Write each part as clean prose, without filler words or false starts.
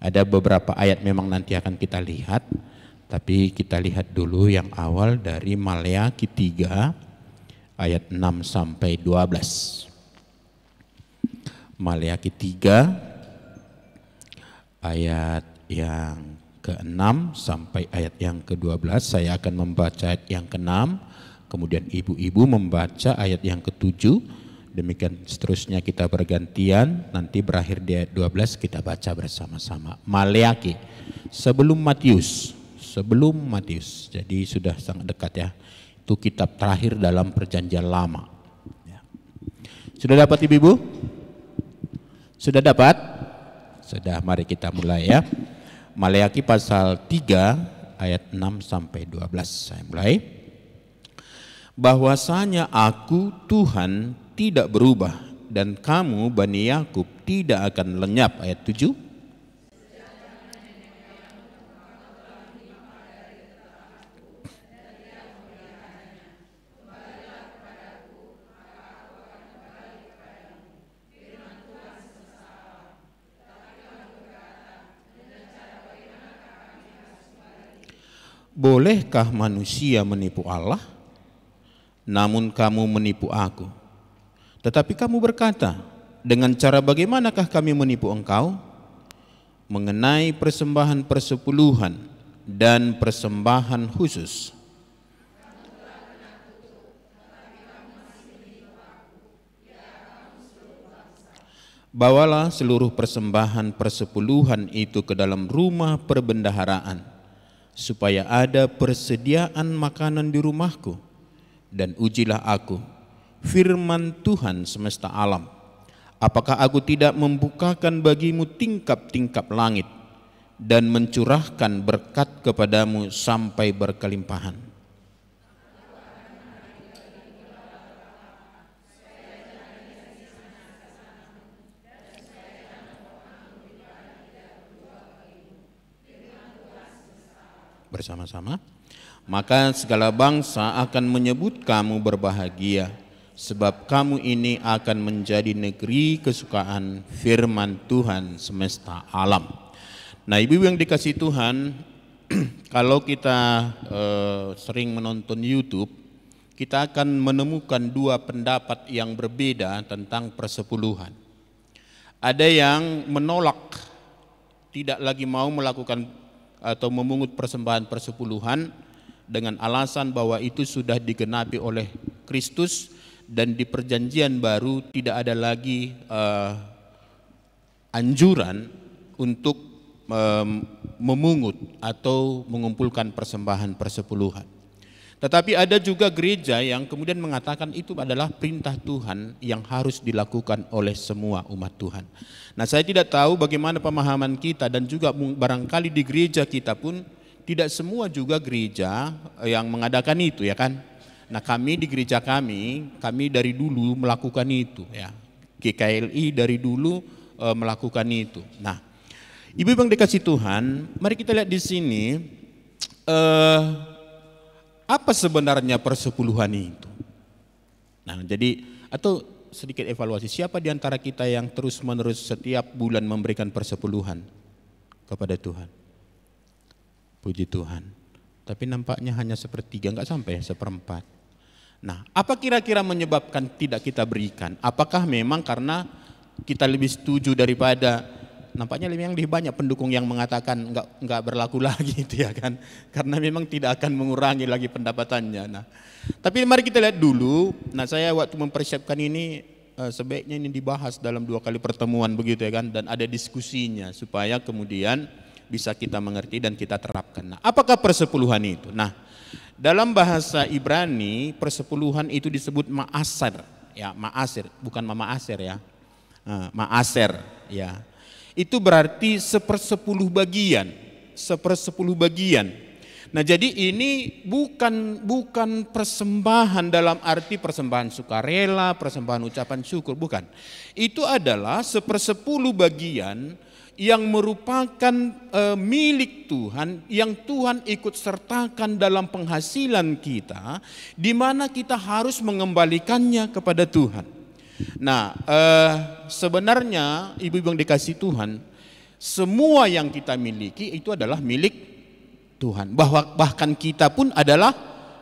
ada beberapa ayat memang nanti akan kita lihat, tapi kita lihat dulu yang awal dari Maleakhi 3 ayat 6 sampai 12. Maleakhi 3 ayat yang ke-6 sampai ayat yang ke-12. Saya akan membaca ayat yang ke-6, kemudian ibu-ibu membaca ayat yang ke-7. Demikian seterusnya kita bergantian, nanti berakhir di ayat 12 kita baca bersama-sama. Maleakhi sebelum Matius. Jadi sudah sangat dekat ya. Itu kitab terakhir dalam perjanjian lama. Sudah dapat ibu-ibu? Sudah dapat? Sudah, mari kita mulai ya. Maleakhi pasal 3 ayat 6 sampai 12. Saya mulai. Bahwasanya aku Tuhan tidak berubah dan kamu Bani Yakub tidak akan lenyap. Ayat 7. Bolehkah manusia menipu Allah? Namun kamu menipu aku. Tetapi kamu berkata, dengan cara bagaimanakah kami menipu engkau? Mengenai persembahan persepuluhan dan persembahan khusus. Bawalah seluruh persembahan persepuluhan itu ke dalam rumah perbendaharaan, supaya ada persediaan makanan di rumahku, dan ujilah aku, firman Tuhan semesta alam, apakah aku tidak membukakan bagimu tingkap-tingkap langit dan mencurahkan berkat kepadamu sampai berkelimpahan. Bersama-sama. Maka segala bangsa akan menyebut kamu berbahagia, sebab kamu ini akan menjadi negeri kesukaan firman Tuhan semesta alam. Nah, ibu yang dikasihi Tuhan, kalau kita sering menonton YouTube, kita akan menemukan dua pendapat yang berbeda tentang persepuluhan. Ada yang menolak, tidak lagi mau melakukan atau memungut persembahan persepuluhan dengan alasan bahwa itu sudah digenapi oleh Kristus dan di perjanjian baru tidak ada lagi anjuran untuk memungut atau mengumpulkan persembahan persepuluhan. Tetapi ada juga gereja yang kemudian mengatakan itu adalah perintah Tuhan yang harus dilakukan oleh semua umat Tuhan. Nah, saya tidak tahu bagaimana pemahaman kita, dan juga barangkali di gereja kita pun tidak semua juga gereja yang mengadakan itu, ya kan? Nah, kami di gereja kami dari dulu melakukan itu, ya. GKLI dari dulu melakukan itu. Nah, ibu yang dikasih Tuhan, mari kita lihat di sini apa sebenarnya persepuluhan itu. Nah, jadi atau sedikit evaluasi, siapa di antara kita yang terus-menerus setiap bulan memberikan persepuluhan kepada Tuhan? Puji Tuhan. Tapi nampaknya hanya sepertiga, enggak sampai seperempat. Nah, apa kira-kira menyebabkan tidak kita berikan? Apakah memang karena kita lebih setuju daripada, nampaknya lebih banyak pendukung yang mengatakan enggak berlaku lagi itu, ya kan? Karena memang tidak akan mengurangi lagi pendapatannya. Nah, tapi mari kita lihat dulu. Nah, saya waktu mempersiapkan ini sebaiknya ini dibahas dalam 2 kali pertemuan begitu, ya kan? Dan ada diskusinya supaya kemudian bisa kita mengerti dan kita terapkan. Nah, apakah persepuluhan itu? Nah, dalam bahasa Ibrani persepuluhan itu disebut ma'aser, ya, ma'aser, bukan mama aser, ya. Ma'aser, ya. Itu berarti 1/10 bagian, 1/10 bagian. Nah, jadi ini bukan persembahan dalam arti persembahan sukarela, persembahan ucapan syukur, bukan. Itu adalah 1/10 bagian yang merupakan milik Tuhan, yang Tuhan ikut sertakan dalam penghasilan kita, di mana kita harus mengembalikannya kepada Tuhan. Nah, sebenarnya ibu-ibu yang dikasihi Tuhan, Semua yang kita miliki itu adalah milik Tuhan. Bahkan kita pun adalah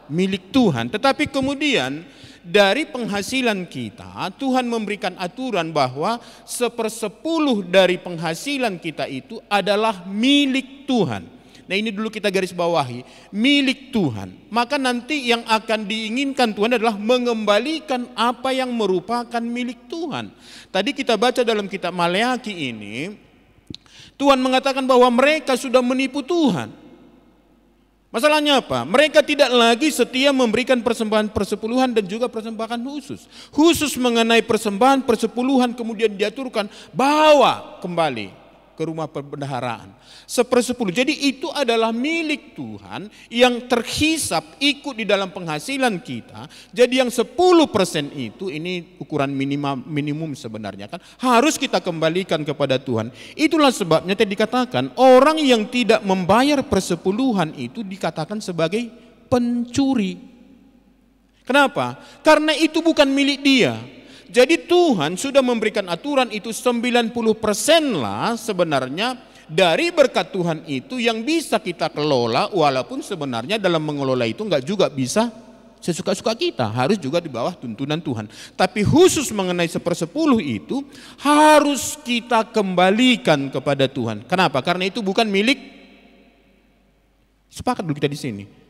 milik Tuhan. Tetapi kemudian dari penghasilan kita, Tuhan memberikan aturan bahwa 1/10 dari penghasilan kita itu adalah milik Tuhan. Nah, ini dulu kita garis bawahi, milik Tuhan. Maka nanti yang akan diinginkan Tuhan adalah mengembalikan apa yang merupakan milik Tuhan. Tadi kita baca dalam kitab Maleakhi ini, Tuhan mengatakan bahwa mereka sudah menipu Tuhan. Masalahnya apa? Mereka tidak lagi setia memberikan persembahan persepuluhan dan juga persembahan khusus. Khusus mengenai persembahan persepuluhan kemudian diaturkan, bawa kembali ke rumah perbendaharaan. 1/10. Jadi itu adalah milik Tuhan yang terhisap ikut di dalam penghasilan kita. Jadi yang 10% itu, ini ukuran minimum sebenarnya kan, harus kita kembalikan kepada Tuhan. Itulah sebabnya tadi dikatakan orang yang tidak membayar persepuluhan itu dikatakan sebagai pencuri. Kenapa? Karena itu bukan milik dia. Jadi Tuhan sudah memberikan aturan itu 90% lah sebenarnya dari berkat Tuhan itu yang bisa kita kelola, walaupun sebenarnya dalam mengelola itu enggak juga bisa sesuka-suka kita, harus juga di bawah tuntunan Tuhan. Tapi khusus mengenai 1/10 itu harus kita kembalikan kepada Tuhan. Kenapa? Karena itu bukan milik. Sepakat dulu kita di sini.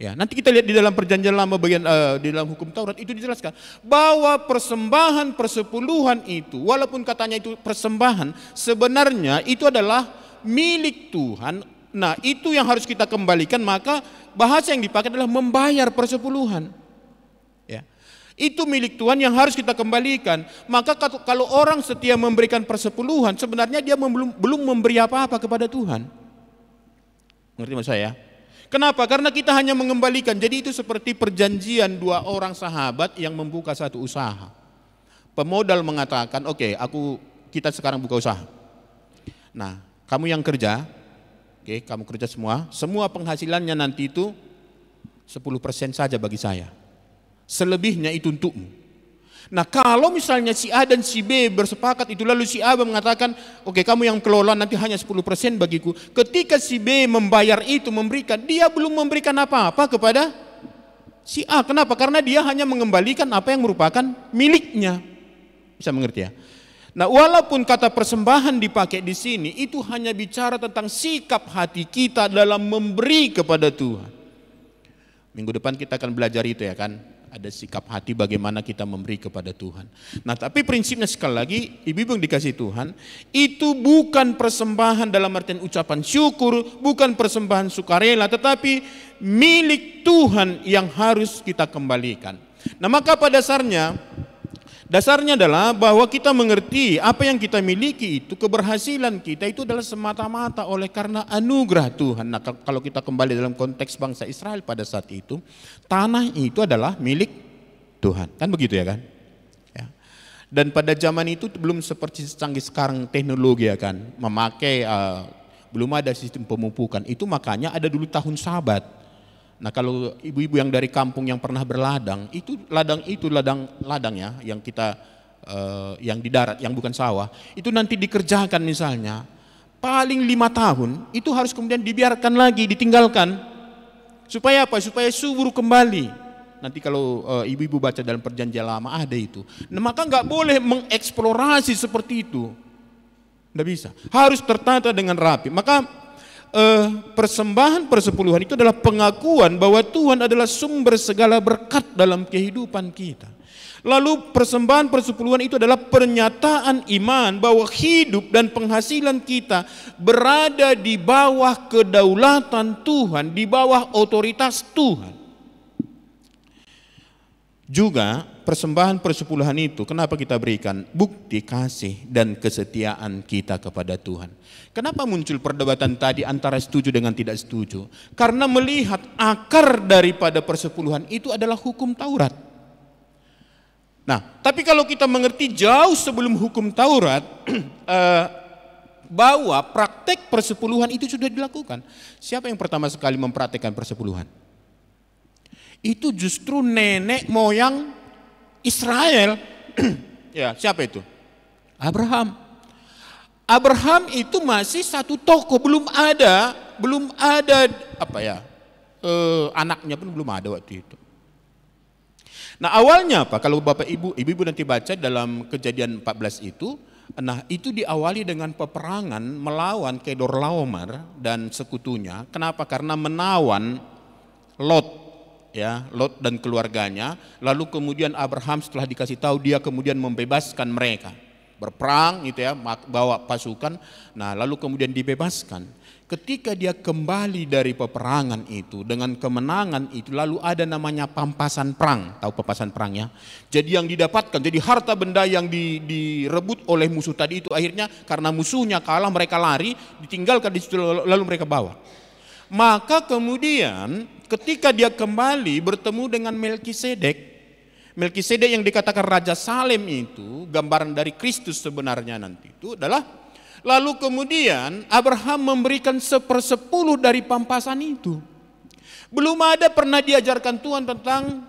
Ya, nanti kita lihat di dalam perjanjian lama bagian di dalam hukum Taurat itu dijelaskan bahwa persembahan persepuluhan itu, walaupun katanya itu persembahan, sebenarnya itu adalah milik Tuhan. Nah, itu yang harus kita kembalikan, maka bahasa yang dipakai adalah membayar persepuluhan. Ya. Itu milik Tuhan yang harus kita kembalikan. Maka kalau orang setia memberikan persepuluhan, sebenarnya dia belum memberi apa-apa kepada Tuhan. Mengerti maksud saya? Kenapa? Karena kita hanya mengembalikan. Jadi itu seperti perjanjian 2 orang sahabat yang membuka satu usaha. Pemodal mengatakan, oke, kita sekarang buka usaha. Nah, kamu yang kerja, oke, kamu kerja semua penghasilannya nanti itu 10% saja bagi saya. Selebihnya itu untukmu. Nah, kalau misalnya si A dan si B bersepakat itu, lalu si A mengatakan, oke, kamu yang kelola nanti hanya 10% bagiku. Ketika si B membayar itu, memberikan, dia belum memberikan apa-apa kepada si A. Kenapa? Karena dia hanya mengembalikan apa yang merupakan miliknya. Bisa mengerti ya? Nah, walaupun kata persembahan dipakai di sini, itu hanya bicara tentang sikap hati kita dalam memberi kepada Tuhan. Minggu depan kita akan belajar itu ya kan? Ada sikap hati bagaimana kita memberi kepada Tuhan. Nah, tapi prinsipnya sekali lagi, ibu-ibu yang dikasih Tuhan, itu bukan persembahan dalam artian ucapan syukur, bukan persembahan sukarela, tetapi milik Tuhan yang harus kita kembalikan. Nah, maka pada dasarnya adalah bahwa kita mengerti apa yang kita miliki itu, keberhasilan kita itu adalah semata-mata oleh karena anugerah Tuhan. Nah, kalau kita kembali dalam konteks bangsa Israel pada saat itu, tanah itu adalah milik Tuhan. Kan begitu ya kan? Ya. Dan pada zaman itu belum seperti secanggih sekarang teknologi ya kan, memakai belum ada sistem pemupukan. Itu makanya ada dulu tahun Sabat. Nah, kalau ibu-ibu yang dari kampung yang pernah berladang, ladang ya, yang kita yang di darat, yang bukan sawah, itu nanti dikerjakan misalnya paling 5 tahun, itu harus kemudian dibiarkan lagi, ditinggalkan. Supaya apa? Supaya subur kembali. Nanti kalau ibu-ibu baca dalam perjanjian lama ada itu. Nah, maka nggak boleh mengeksplorasi seperti itu. Nggak bisa. Harus tertata dengan rapi. Maka persembahan persepuluhan itu adalah pengakuan bahwa Tuhan adalah sumber segala berkat dalam kehidupan kita. Lalu persembahan persepuluhan itu adalah pernyataan iman bahwa hidup dan penghasilan kita berada di bawah kedaulatan Tuhan, di bawah otoritas Tuhan. Juga persembahan persepuluhan itu kenapa kita berikan? Bukti kasih dan kesetiaan kita kepada Tuhan. Kenapa muncul perdebatan tadi antara setuju dengan tidak setuju? Karena melihat akar daripada persepuluhan itu adalah hukum Taurat. Nah, tapi kalau kita mengerti jauh sebelum hukum Taurat, bahwa praktek persepuluhan itu sudah dilakukan. Siapa yang pertama sekali mempraktekkan persepuluhan? Itu justru nenek moyang Israel. Ya, siapa itu? Abraham. Abraham itu masih satu tokoh, belum ada anaknya pun belum ada waktu itu. Nah awalnya apa? Kalau Bapak Ibu nanti baca dalam Kejadian 14 itu, nah itu diawali dengan peperangan melawan Kedorlaomer dan sekutunya. Kenapa? Karena menawan Lot, ya, Lot dan keluarganya. Lalu kemudian Abraham setelah dikasih tahu, dia kemudian membebaskan mereka. Berperang gitu ya, bawa pasukan. Nah lalu kemudian dibebaskan. Ketika dia kembali dari peperangan itu dengan kemenangan itu, lalu ada namanya pampasan perang. Tahu pampasan perang ya? Jadi yang didapatkan, jadi harta benda yang direbut oleh musuh tadi itu akhirnya karena musuhnya kalah, mereka lari, ditinggalkan di situ, lalu mereka bawa. Maka kemudian ketika dia kembali bertemu dengan Melkisedek yang dikatakan Raja Salem itu, gambaran dari Kristus sebenarnya nanti itu adalah, lalu kemudian Abraham memberikan 1/10 dari pampasan itu. Belum ada pernah diajarkan Tuhan tentang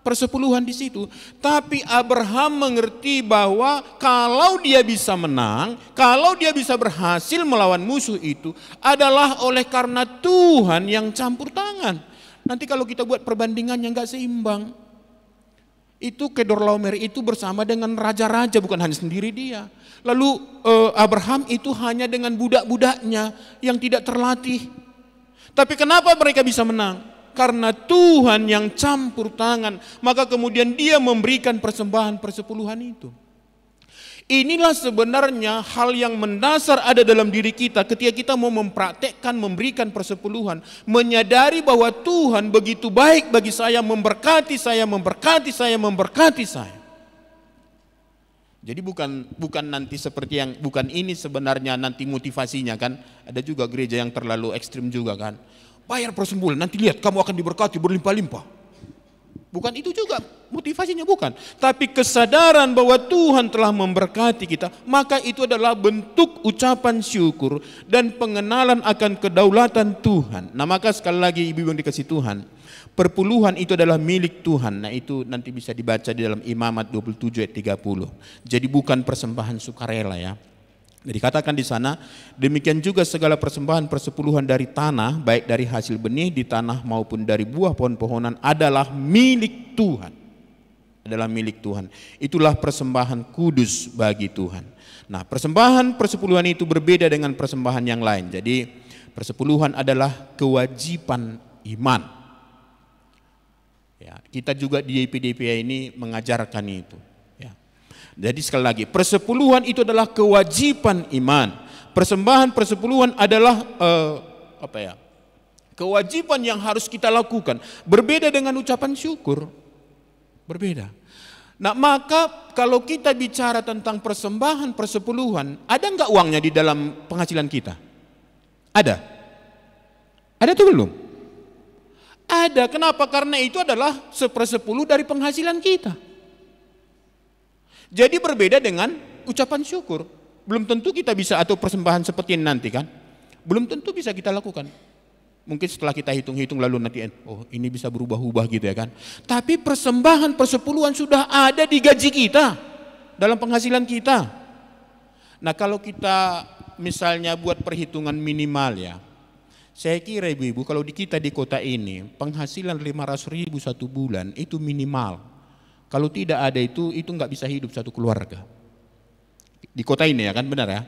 persepuluhan di situ. Tapi Abraham mengerti bahwa kalau dia bisa menang, kalau dia bisa berhasil melawan musuh itu adalah oleh karena Tuhan yang campur tangan. Nanti kalau kita buat perbandingannya nggak seimbang. Itu Kedorlaomer itu bersama dengan raja-raja, bukan hanya sendiri dia. Lalu Abraham itu hanya dengan budak-budaknya yang tidak terlatih. Tapi kenapa mereka bisa menang? Karena Tuhan yang campur tangan. Maka kemudian dia memberikan persembahan persepuluhan itu. Inilah sebenarnya hal yang mendasar ada dalam diri kita ketika kita mau mempraktekkan memberikan persepuluhan. Menyadari bahwa Tuhan begitu baik bagi saya, memberkati saya, memberkati saya, memberkati saya. Jadi bukan nanti seperti yang, bukan ini sebenarnya nanti motivasinya kan. Ada juga gereja yang terlalu ekstrim juga kan. Bayar persepuluhan, nanti lihat kamu akan diberkati berlimpah-limpah. Bukan itu juga motivasinya, bukan. Tapi kesadaran bahwa Tuhan telah memberkati kita, maka itu adalah bentuk ucapan syukur dan pengenalan akan kedaulatan Tuhan. Nah maka sekali lagi ibu yang dikasih Tuhan, perpuluhan itu adalah milik Tuhan. Nah itu nanti bisa dibaca di dalam Imamat 27 ayat 30. Jadi bukan persembahan sukarela ya. Jadi katakan di sana, demikian juga segala persembahan persepuluhan dari tanah, baik dari hasil benih di tanah maupun dari buah pohon-pohonan adalah milik Tuhan. Adalah milik Tuhan. Itulah persembahan kudus bagi Tuhan. Nah, persembahan persepuluhan itu berbeda dengan persembahan yang lain. Jadi, persepuluhan adalah kewajiban iman. Ya, kita juga di YPDPA ini mengajarkan itu. Jadi sekali lagi, persepuluhan itu adalah kewajiban iman. Persembahan persepuluhan adalah kewajiban yang harus kita lakukan. Berbeda dengan ucapan syukur. Berbeda. Nah maka kalau kita bicara tentang persembahan persepuluhan, ada enggak uangnya di dalam penghasilan kita? Ada? Ada atau belum? Ada. Kenapa? Karena itu adalah 1/10 dari penghasilan kita. Jadi berbeda dengan ucapan syukur. Belum tentu kita bisa, atau persembahan seperti ini nanti kan, belum tentu bisa kita lakukan. Mungkin setelah kita hitung-hitung lalu nanti, oh ini bisa berubah-ubah gitu ya kan. Tapi persembahan persepuluhan sudah ada di gaji kita, dalam penghasilan kita. Nah kalau kita misalnya buat perhitungan minimal ya, saya kira ibu-ibu kalau kita di kota ini penghasilan 500.000 satu bulan itu minimal. Kalau tidak ada itu nggak bisa hidup satu keluarga. Di kota ini ya kan, benar ya.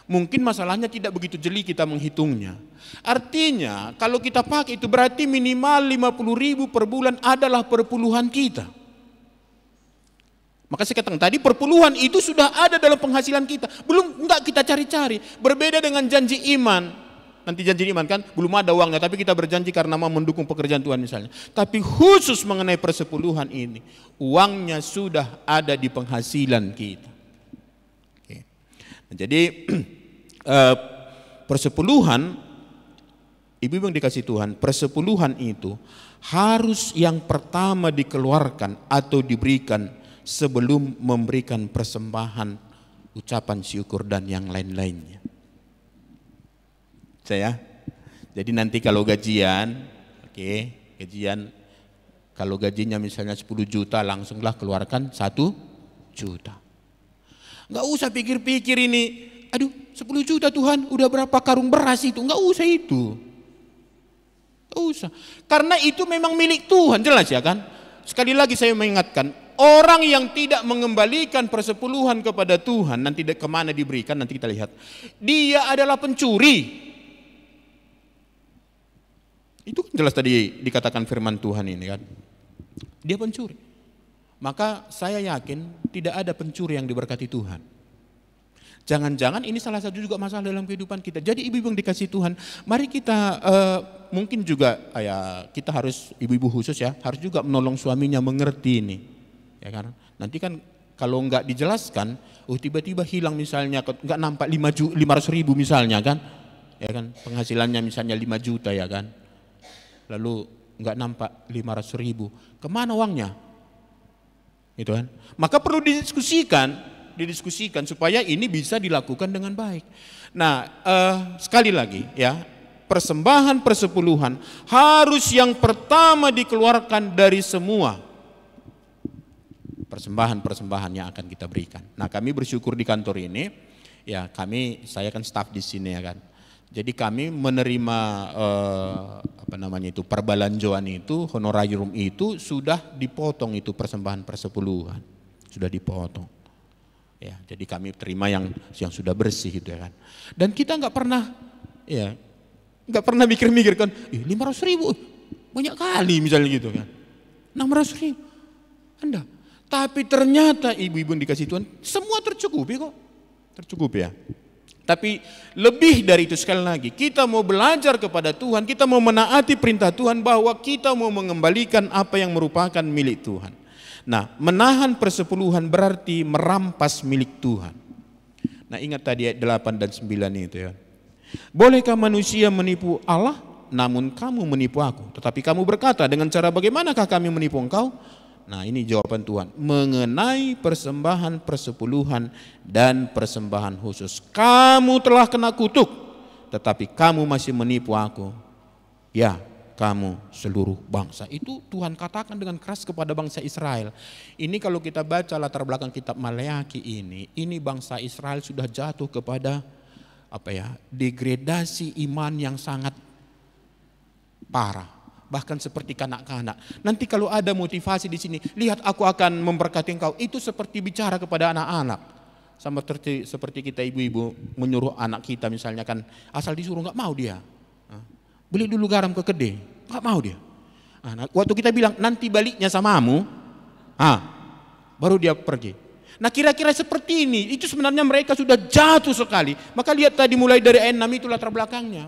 Mungkin masalahnya tidak begitu jeli kita menghitungnya. Artinya kalau kita pakai itu berarti minimal 50.000 per bulan adalah perpuluhan kita. Maka saya katakan tadi perpuluhan itu sudah ada dalam penghasilan kita. Belum, enggak kita cari-cari. Berbeda dengan janji iman. Nanti janji iman kan belum ada uangnya, tapi kita berjanji karena mau mendukung pekerjaan Tuhan misalnya. Tapi khusus mengenai persepuluhan ini, uangnya sudah ada di penghasilan kita. Oke. Nah, jadi persepuluhan, ibu yang dikasih Tuhan, persepuluhan itu harus yang pertama dikeluarkan atau diberikan sebelum memberikan persembahan, ucapan syukur dan yang lain-lainnya. Saya, jadi nanti kalau gajian, gajian, kalau gajinya misalnya 10 juta langsunglah keluarkan 1 juta. Nggak usah pikir-pikir ini, aduh 10 juta Tuhan, udah berapa karung beras itu? Enggak usah itu. Enggak usah. Karena itu memang milik Tuhan, jelas ya kan? Sekali lagi saya mengingatkan, orang yang tidak mengembalikan persepuluhan kepada Tuhan, nanti kemana diberikan, nanti kita lihat. Dia adalah pencuri. Itu kan jelas tadi dikatakan firman Tuhan ini kan. Dia pencuri. Maka saya yakin tidak ada pencuri yang diberkati Tuhan. Jangan-jangan ini salah satu juga masalah dalam kehidupan kita. Jadi ibu-ibu yang dikasih Tuhan, mari kita mungkin juga ya kita harus, ibu-ibu khusus ya, harus juga menolong suaminya mengerti ini. Ya kan? Nanti kan kalau enggak dijelaskan, tiba-tiba hilang misalnya, enggak nampak 500 ribu misalnya kan. Ya kan, penghasilannya misalnya 5 juta ya kan. Lalu enggak nampak 500 ribu. Kemana uangnya? Gitu kan? Maka perlu didiskusikan supaya ini bisa dilakukan dengan baik. Nah, sekali lagi ya, persembahan persepuluhan harus yang pertama dikeluarkan dari semua persembahan yang akan kita berikan. Nah, kami bersyukur di kantor ini, ya saya kan staf di sini ya kan. Jadi kami menerima perbelanjaan itu, honorarium itu sudah dipotong, itu persembahan persepuluhan sudah dipotong. Ya, jadi kami terima yang sudah bersih itu ya kan. Dan kita nggak pernah mikir-mikir kan, 500 ribu banyak kali misalnya gitu kan, 600 ribu, Anda. Tapi ternyata ibu-ibu yang dikasih Tuhan semua tercukupi kok, tercukupi ya. Tapi lebih dari itu, sekali lagi, kita mau belajar kepada Tuhan, kita mau menaati perintah Tuhan bahwa kita mau mengembalikan apa yang merupakan milik Tuhan. Nah, menahan persepuluhan berarti merampas milik Tuhan. Nah, ingat tadi ayat 8 dan 9 itu ya. Bolehkah manusia menipu Allah? Namun kamu menipu aku. Tetapi kamu berkata, dengan cara bagaimanakah kami menipu engkau? Nah, ini jawaban Tuhan. Mengenai persembahan persepuluhan dan persembahan khusus. Kamu telah kena kutuk, tetapi kamu masih menipu aku. Ya, kamu seluruh bangsa. Itu Tuhan katakan dengan keras kepada bangsa Israel. Ini kalau kita baca latar belakang kitab Maleakhi ini bangsa Israel sudah jatuh kepada degradasi iman yang sangat parah. Bahkan seperti kanak-kanak. Nanti kalau ada motivasi di sini, lihat aku akan memberkati engkau. Itu seperti bicara kepada anak-anak. Sama seperti kita ibu-ibu menyuruh anak kita misalnya kan, asal disuruh nggak mau dia. Beli dulu garam ke kedai, nggak mau dia. Nah, waktu kita bilang nanti baliknya samamu, baru dia pergi. Nah, kira-kira seperti ini, itu sebenarnya mereka sudah jatuh sekali. Maka lihat tadi mulai dari ayat 6 itu latar belakangnya.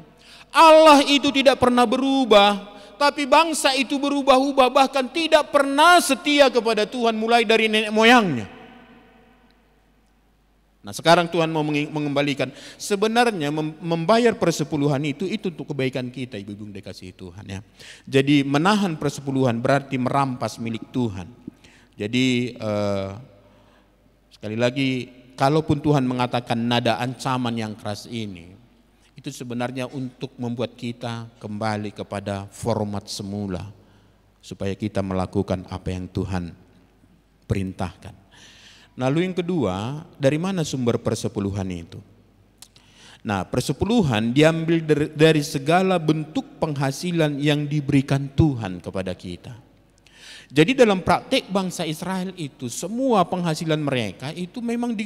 Allah itu tidak pernah berubah, tapi bangsa itu berubah-ubah, bahkan tidak pernah setia kepada Tuhan mulai dari nenek moyangnya. Nah, sekarang Tuhan mau mengembalikan. Sebenarnya membayar persepuluhan itu untuk kebaikan kita, ibu-ibu yang dikasihi Tuhan ya. Jadi menahan persepuluhan berarti merampas milik Tuhan. Jadi sekali lagi, kalaupun Tuhan mengatakan nada ancaman yang keras ini, itu sebenarnya untuk membuat kita kembali kepada format semula, supaya kita melakukan apa yang Tuhan perintahkan. Lalu yang kedua, dari mana sumber persepuluhan itu? Nah, persepuluhan diambil dari segala bentuk penghasilan yang diberikan Tuhan kepada kita. Jadi dalam praktek bangsa Israel itu, semua penghasilan mereka itu memang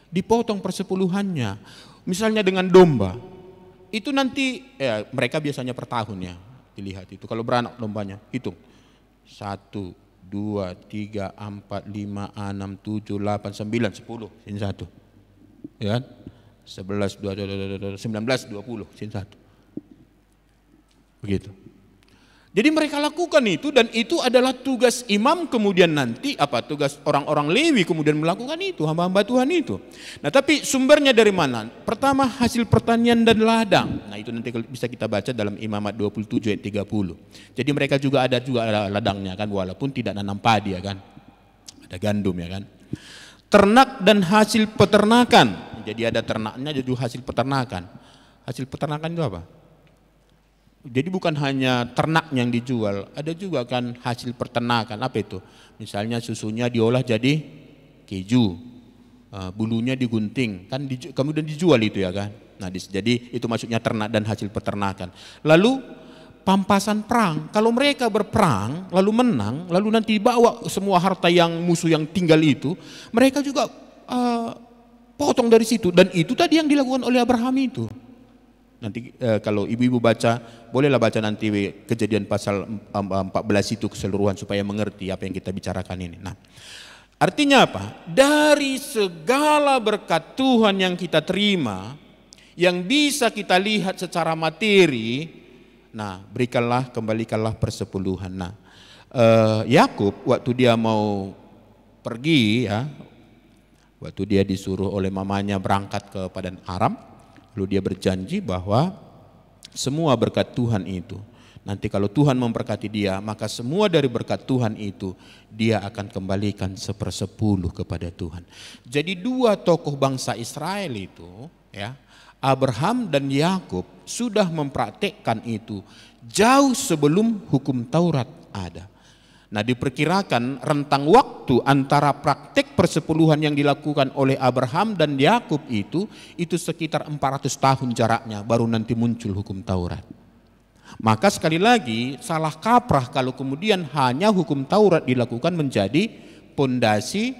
dipotong persepuluhannya. Misalnya dengan domba, itu nanti mereka biasanya per tahun ya, dilihat itu. Kalau beranak dombanya, hitung 1, 2, 3, 4, 5, 6, 7, 8, 9, 10, sini 1. Ya kan? 11, 12, 19, 20, sini 1. Begitu. Jadi mereka lakukan itu, dan itu adalah tugas imam, kemudian nanti tugas orang-orang Lewi kemudian melakukan itu, hamba-hamba Tuhan itu. Nah, tapi sumbernya dari mana? Pertama, hasil pertanian dan ladang. Nah, itu nanti bisa kita baca dalam Imamat 27 ayat 30. Jadi mereka juga ada ladangnya kan, walaupun tidak nanam padi ya kan. Ada gandum ya kan. Ternak dan hasil peternakan. Jadi ada ternaknya, jadi hasil peternakan. Hasil peternakan itu apa? Jadi bukan hanya ternak yang dijual, ada juga kan hasil peternakan. Apa itu? Misalnya susunya diolah jadi keju, bulunya digunting, kan kemudian dijual itu ya kan. Nah, jadi itu maksudnya ternak dan hasil peternakan. Lalu pampasan perang, kalau mereka berperang lalu menang, lalu nanti bawa semua harta yang musuh yang tinggal itu, mereka juga potong dari situ. Dan itu tadi yang dilakukan oleh Abraham itu. Nanti kalau ibu-ibu baca, bolehlah baca nanti Kejadian pasal 14 itu keseluruhan supaya mengerti apa yang kita bicarakan ini. Nah, artinya apa? Dari segala berkat Tuhan yang kita terima, yang bisa kita lihat secara materi, nah kembalikanlah persepuluhan. Nah, Yakub waktu dia mau pergi ya, waktu dia disuruh oleh mamanya berangkat ke Padan Aram, lalu dia berjanji bahwa semua berkat Tuhan itu, nanti kalau Tuhan memberkati dia, maka semua dari berkat Tuhan itu dia akan kembalikan 1/10 kepada Tuhan. Jadi dua tokoh bangsa Israel itu ya, Abraham dan Yakub sudah mempraktekkan itu jauh sebelum hukum Taurat ada. Nah, diperkirakan rentang waktu antara praktek persepuluhan yang dilakukan oleh Abraham dan Yakub itu sekitar 400 tahun jaraknya baru nanti muncul hukum Taurat. Maka sekali lagi salah kaprah kalau kemudian hanya hukum Taurat dilakukan menjadi pondasi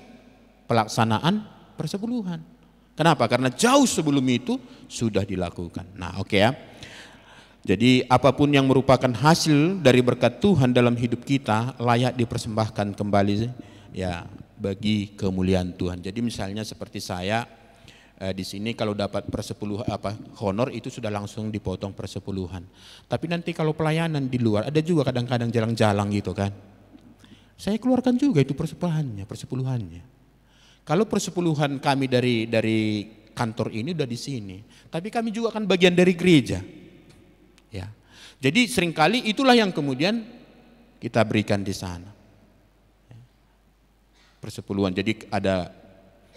pelaksanaan persepuluhan. Kenapa? Karena jauh sebelum itu sudah dilakukan. Nah, oke ya. Jadi apapun yang merupakan hasil dari berkat Tuhan dalam hidup kita layak dipersembahkan kembali ya bagi kemuliaan Tuhan. Jadi misalnya seperti saya di sini kalau dapat honor itu sudah langsung dipotong persepuluhan. Tapi nanti kalau pelayanan di luar ada juga kadang-kadang jalang-jalang gitu kan. Saya keluarkan juga itu persepuluhannya. Kalau persepuluhan kami dari kantor ini udah di sini, tapi kami juga kan bagian dari gereja. Ya. Jadi seringkali itulah yang kemudian kita berikan di sana. Persepuluhan. Jadi ada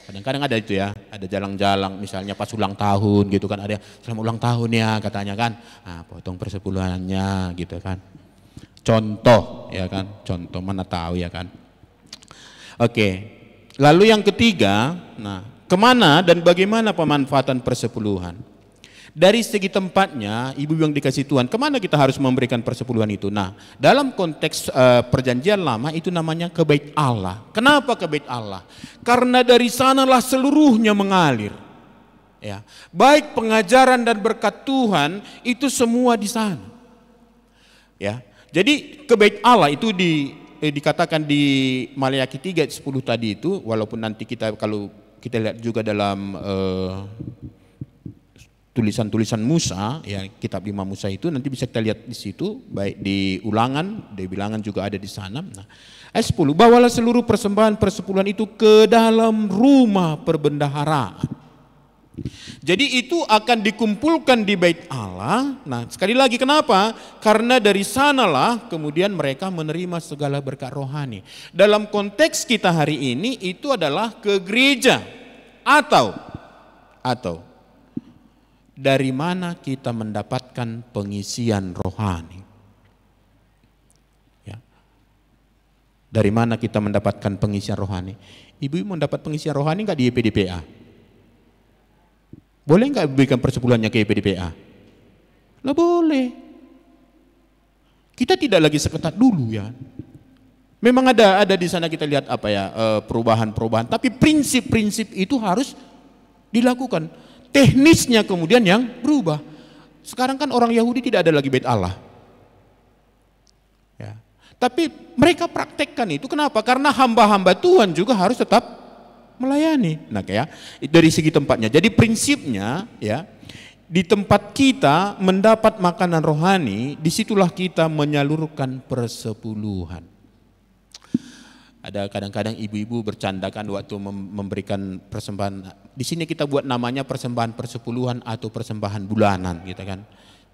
kadang-kadang ada itu ya, ada jalang-jalang misalnya pas ulang tahun gitu kan, ada selamat ulang tahun ya katanya kan. Nah, potong persepuluhannya gitu kan. Contoh ya kan, contoh mana tahu ya kan. Oke. Lalu yang ketiga, nah kemana dan bagaimana pemanfaatan persepuluhan? Dari segi tempatnya, ibu yang dikasih Tuhan, kemana kita harus memberikan persepuluhan itu? Nah, dalam konteks perjanjian lama itu namanya ke Bait Allah. Kenapa ke Bait Allah? Karena dari sanalah seluruhnya mengalir. Ya, baik pengajaran dan berkat Tuhan itu semua di sana. Ya, jadi ke Bait Allah itu dikatakan di Maleakhi 3:10 tadi itu, walaupun nanti kalau kita lihat juga dalam tulisan-tulisan Musa, ya kitab 5 Musa itu nanti bisa kita lihat di situ, baik di Ulangan, di Bilangan juga ada di sana. Nah, ayat 10, bawalah seluruh persembahan persepuluhan itu ke dalam rumah perbendaharaan. Jadi itu akan dikumpulkan di Bait Allah. Nah, sekali lagi kenapa? Karena dari sanalah kemudian mereka menerima segala berkat rohani. Dalam konteks kita hari ini itu adalah ke gereja atau dari mana kita mendapatkan pengisian rohani. Ya. Dari mana kita mendapatkan pengisian rohani? Ibu mendapat pengisian rohani enggak di YPDPA? Boleh enggak berikan persepuluhannya ke YPDPA? Lah boleh. Kita tidak lagi seketat dulu ya. Memang ada di sana kita lihat apa ya, perubahan-perubahan, tapi prinsip-prinsip itu harus dilakukan. Teknisnya kemudian yang berubah. Sekarang kan orang Yahudi tidak ada lagi Bait Allah. Ya. Tapi mereka praktekkan itu. Kenapa? Karena hamba-hamba Tuhan juga harus tetap melayani. Nah, kayak dari segi tempatnya. Jadi prinsipnya ya, di tempat kita mendapat makanan rohani, disitulah kita menyalurkan persepuluhan. Ada kadang-kadang ibu-ibu bercandakan waktu memberikan persembahan. Di sini kita buat namanya persembahan persepuluhan atau persembahan bulanan, gitu kan.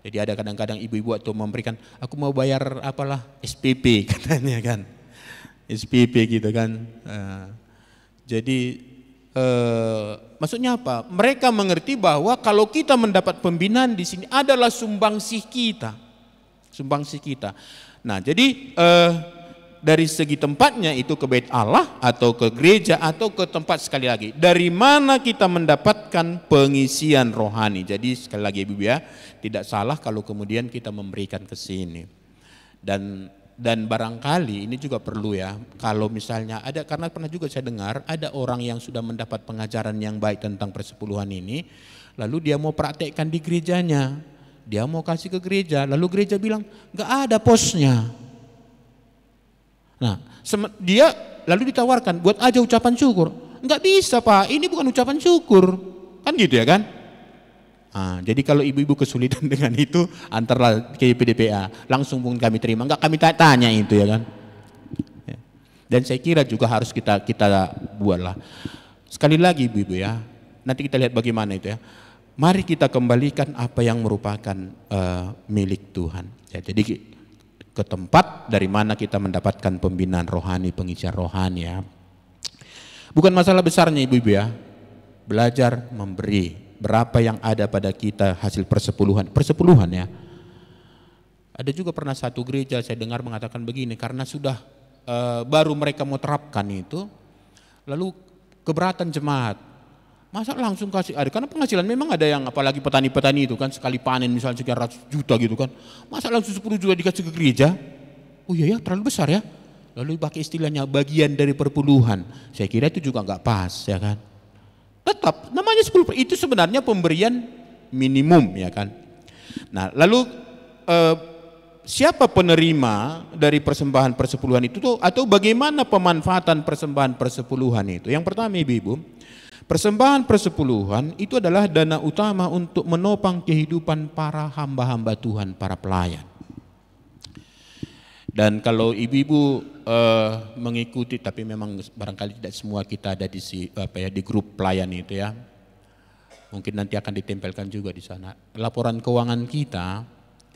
Jadi ada kadang-kadang ibu-ibu waktu memberikan, aku mau bayar apalah SPP katanya kan, SPP gitu kan. Jadi maksudnya apa? Mereka mengerti bahwa kalau kita mendapat pembinaan di sini adalah sumbangsih kita, sumbangsih kita. Nah, jadi dari segi tempatnya itu ke bait Allah atau ke gereja atau ke tempat, sekali lagi dari mana kita mendapatkan pengisian rohani. Jadi sekali lagi Ibu ya, tidak salah kalau kemudian kita memberikan ke sini. Dan barangkali ini juga perlu ya, kalau misalnya ada, karena pernah juga saya dengar ada orang yang sudah mendapat pengajaran yang baik tentang persepuluhan ini, lalu dia mau praktekkan di gerejanya, dia mau kasih ke gereja, lalu gereja bilang nggak ada posnya. Nah, dia lalu ditawarkan buat aja ucapan syukur. Nggak bisa Pak, ini bukan ucapan syukur, kan gitu ya kan? Nah, jadi kalau ibu-ibu kesulitan dengan itu, antarlah ke PDPA, langsung pun kami terima, nggak kami tanya itu ya kan? Dan saya kira juga harus kita buatlah. Sekali lagi ibu-ibu ya, nanti kita lihat bagaimana itu ya. Mari kita kembalikan apa yang merupakan milik Tuhan. Ya, jadi ke tempat dari mana kita mendapatkan pembinaan rohani, pengisian rohani ya. Bukan masalah besarnya ibu-ibu ya, belajar memberi berapa yang ada pada kita hasil persepuluhan ya. Ada juga pernah satu gereja saya dengar mengatakan begini, karena sudah baru mereka mau terapkan itu, lalu keberatan jemaat, masa langsung kasih ada, karena penghasilan memang ada yang apalagi petani-petani itu kan sekali panen misalnya sekian ratus juta gitu kan, masa langsung 10 juta dikasih ke gereja? Oh iya ya, terlalu besar ya. Lalu pakai istilahnya bagian dari perpuluhan. Saya kira itu juga nggak pas ya kan. Tetap namanya 10%, itu sebenarnya pemberian minimum ya kan. Nah lalu siapa penerima dari persembahan persepuluhan itu tuh, atau bagaimana pemanfaatan persembahan persepuluhan itu? Yang pertama ibu-ibu, persembahan persepuluhan itu adalah dana utama untuk menopang kehidupan para hamba-hamba Tuhan, para pelayan. Dan kalau ibu-ibu mengikuti, tapi memang barangkali tidak semua kita ada di grup pelayan itu ya. Mungkin nanti akan ditempelkan juga di sana. Laporan keuangan kita